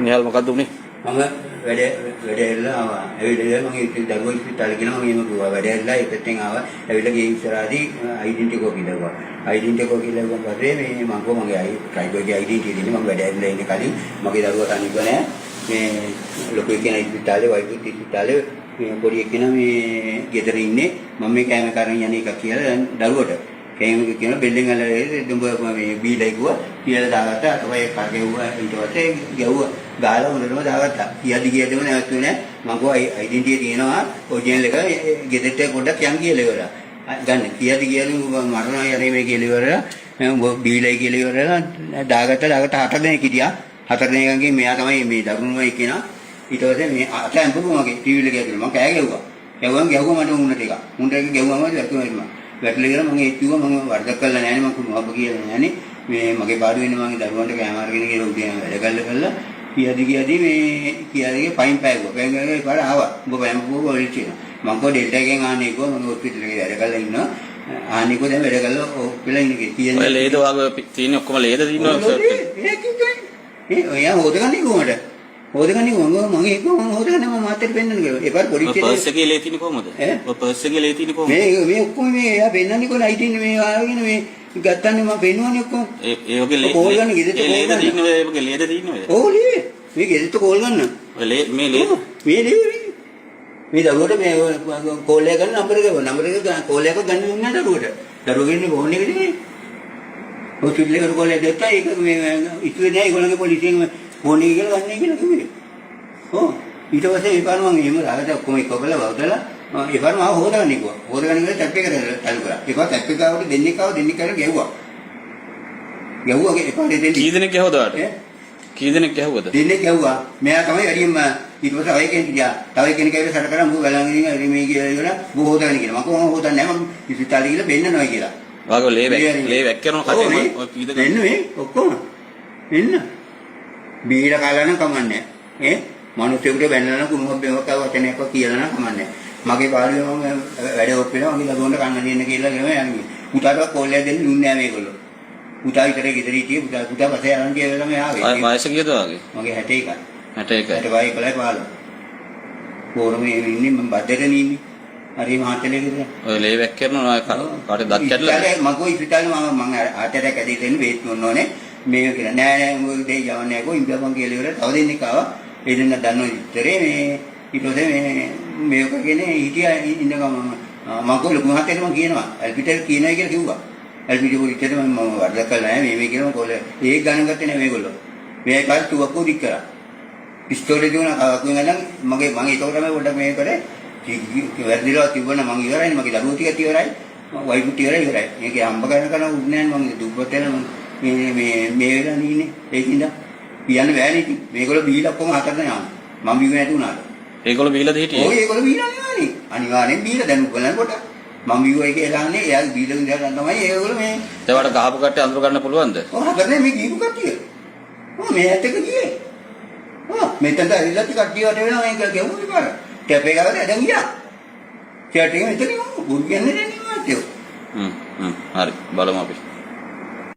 නිහල් මොකක්ද උනේ? මම වැඩේලා ආවා. ඇවිල්ලා මම දරුවෝ ඉස්පිතාලේ ගෙනා මම කිව්වා වැඩේලා ඉතින් ආවා. ඇවිල්ලා ගිහින් ඉස්සරහදී ඩෙන්ටිටි කෝපි දවවා. ඩෙන්ටිටි කෝපි දවුවන් පස්සේ මේ මම මගේ ට්‍රයිබල්ගේ ඩෙන්ටිටි දෙන්නේ මම වැඩේලා ඉන්න කලින් මගේ දරුවා තනිව නෑ. මේ ලොකු කෙනා ඉස්පිතාලේ වයිපුත් ඉස්පිතාලේ මේ පොඩි කෙනා මේ ගෙදර ඉන්නේ මම මේ කෑම කරන් යන එක කියලා දරුවට කෑම කියන බිල්ඩින් වල දුඹ මේ බීලා ගියා කියලා දාගත්තා අතවයි කගෙව්වා ඊට පස්සේ ගැව්වා ගාලා හොඳටම දාගත්තා කියදි කියදම නැවතුනේ නෑ මම ගෝ ඩෙන්ටිටි තියෙනවා ඔරිජිනල් එක ගෙදරට පොඩ්ඩක් යන් කියලා ඉවරලා ගන්න කියදි කියලු මරණා යන්නේ මේ කියලා ඉවරලා මම බීලා කියලා ඉවරලා දාගත්තා 4 දෙනෙක් හිටියා 4 දෙනෙක්ගෙන් මෙයා තමයි මේ දරුණුමයි කියනවා ඊට පස්සේ මේ අත ඇඹුණු මගේ ටීවී එකේ ගිහලා මම කෑ ගැව්වා. ගැව්වා මට උන්නට එක. උන්නට එක ගැව්වම වැටුණා. වැටලා ගිහලා මම ඒ කිව්වා මම වර්ධක කරලා නැහැ නේ මම කුණු හබ කියලා නෑනේ. මේ මගේ පාඩු වෙන මගේ දරුවන්ට කෑම අරගෙන ගිහලා උදේ වැඩ කළා කියදි මේ කියදි පයින් පෑගුවා. පෑන් ගාලා පාර ආවා. උඹ පෑන් පොව වලිට එනවා. මම කෝ ඩෙල්ටා එකෙන් ආන්නේ කෝ මම හොස්පිටල් එකේ වැඩ කරලා ඉන්නවා. ආන්නේ කෝ දැන් වැඩ කරලා ඔක්කොලා ඉන්නේ කියන්නේ. ඔය ලේද වගේ තියෙන ඔක්කොම ලේද තියෙනවා සර්. ඔයා හොදගන්නේ කොහමද? හොදගන්නේ මම ඒක මම හොදගන්නේ මම මාතර පෙන්නන්න කියලා. ඒ පාර පොඩි චේතන පර්ස් එකේ ලේ තියෙන්නේ කොහමද? ඔය පර්ස් එකේ ලේ තියෙන්නේ කොහමද? මේ ඔක්කොම මේ එයා පෙන්නන්නේ කොහොමද? අයිතින්නේ මේ ආගෙන මේ ගත්තන්නේ මම පෙන්නුවනේ ඔක්කොම. ඒ වගේ ලේ කෝල් ගන්න ගෙදරට ඒ ලේද තියෙන්නේ ඔය වගේ ලේද තියෙන්නේ ඔය. ඔව් ලේ. මේ ගෙදරට කෝල් ගන්න. ඔය ලේ මේ ලේ මේ ලේ මේ දරුවට මේ කෝල් එක ගන්න නම්බර එක කෝල් එකක් ගන්න දුන්නා දරුවට. දරුවෝ ඉන්නේ ෆෝන් එකේ නේ. ඔය චුට්ලේකට කෝල් එක දෙත්තා ඒක මේ ඉතුවේ නෑ ඒගොල්ලන්ගේ පොලිසියෙන් ෆෝන් එක කියලා ගන්නයි කියලා කිව්වේ. ඔව් ඊට පස්සේ ඒ පාර මම එහෙම රාගට ඔක්කොම එක කළා වවදලා ඒ පාර මම හොදගන්නේ කිව්වා. හොදගන්නේ කියලා ටැප් එක ચાલු කරා. ඒ පාර ටැප් එක ආවට දෙන්නෙක් කරලා ගැව්වා. ගැව්වා ඒ පාර දෙන්නෙක්. කී දෙනෙක් ගැහුවද? කී දෙනෙක් ගැහුවද? දෙන්නෙක් ගැව්වා. මෙයා තමයි වැඩිම ඊට පස්සේ අය කෙනෙක් ගියා. තව කෙනෙක් ඇවිල්ලා සැර කරා මම බලන් ඉන්නේ මේ කියලා ඉවර මම හොදගන්නේ කියලා. මම හොදන්නේ නැහැ මම ඉස්පිතාලේ ගිහලා බෙන්නනවා කියලා. වාගෝ ලේ වැක් කරන කටේ ඔය කී දෙනෙක් එන්නේ ඔක්කොම එන්න. බීලා කාලා නම් කමන්නේ. මිනිස්සුන්ට බැනලා කුණුහබ්බේවක් වචනයක් කියලා නම් කමන්නේ. මගේ පාළුවේ මම වැඩ ඔප්පේනවා මගේ දරුවන්ට කන්න දෙන්න කියලා ගෙම යන්නේ. පුතාට කෝල් එකක් දෙන්න දුන්නේ නැහැ මේගොල්ලෝ. පුතා විතරේ ගෙදර හිටියේ පුතා පස්සේ යන්න කියලා තමයි ආවේ. වයස කීයද වාගේ? මගේ 61යි. 61යි. 61යි 15. පොරමේ ඉන්නේ මම බඩේට නින්නේ. හරි මහත්තයලේ ගෙදර. ඔය ලේ වැක් කරනවා කාටද දත් කැඩලා? මම කොයි ඉස්පිතාලේ මම ආතටයක් ඇදී දෙන්න වේත් මොන්න ඕනේ. මේක කියලා නෑ මොකද දෙය යවන්නේ කො ඉඳපන් කියලා ඉවර තව දෙන්නෙක් ආවා. ඒ දෙන්න දන්නව ඉතරේ මේ ඊට පස්සේ මේක කියන්නේ හිටියා ඉඳගම මම කො ලොකු මහත්තයට මම කියනවා ඇල්පිටර් කියනවා කියලා කිව්වා. ඇල්පිටර් පොලිසියට මම වර්ධක කළා නෑ මේ කියලා කොල ඒක ගණන් ගත්තේ නෑ මේගොල්ලෝ. මේ කාල් තුවක්කු දික් කරා. පිස්තෝලේ දුණා කවකුන් ගන්න මගේ මම ඒක තමයි පොඩ්ඩක් මේක කරේ වැරදිලා තිබුණා මම ඉවරයි මගේ දරුවෝ ටිකත් ඉවරයි මම වයිෆ් ටික ඉවරයි. මේක අම්බ කරන උන්නේ නෑ මම දුප්පත් වෙන මේ වෙලා නින්නේ ඒකින්ද කියන්න බෑනේ ඉතින් මේගොල්ලෝ බීලා ඔක්කොම හතර දෙනා මම බීව නැති උනාට ඒගොල්ලෝ බීලාද හිටියේ? ඔය ඒගොල්ලෝ බීලා නෙවෙයි අනිවාර්යෙන් බීලා දැන් බලනකොට මම බීවයි කියලා අහන්නේ එයා බීලා ඉඳලා තමයි ඒගොල්ලෝ මේ ඒවට ගහපු කට්ටිය අඳුර ගන්න පුළුවන්ද? ඔව් හතරනේ මේ ගිහපු කට්ටිය ඔව් මේ ඇත්ත එක ගියේ ඔව් මෙතනට ඇවිල්ලා කට්ටිය වට වෙනවා මේක ගෙවුනේ පාර ටැප් එක ගාලා දැන් ගියා චැට් එක මෙතන ගමු බුරු කියන්නේ නේ මාත්‍යෝ හරි බලමු අපි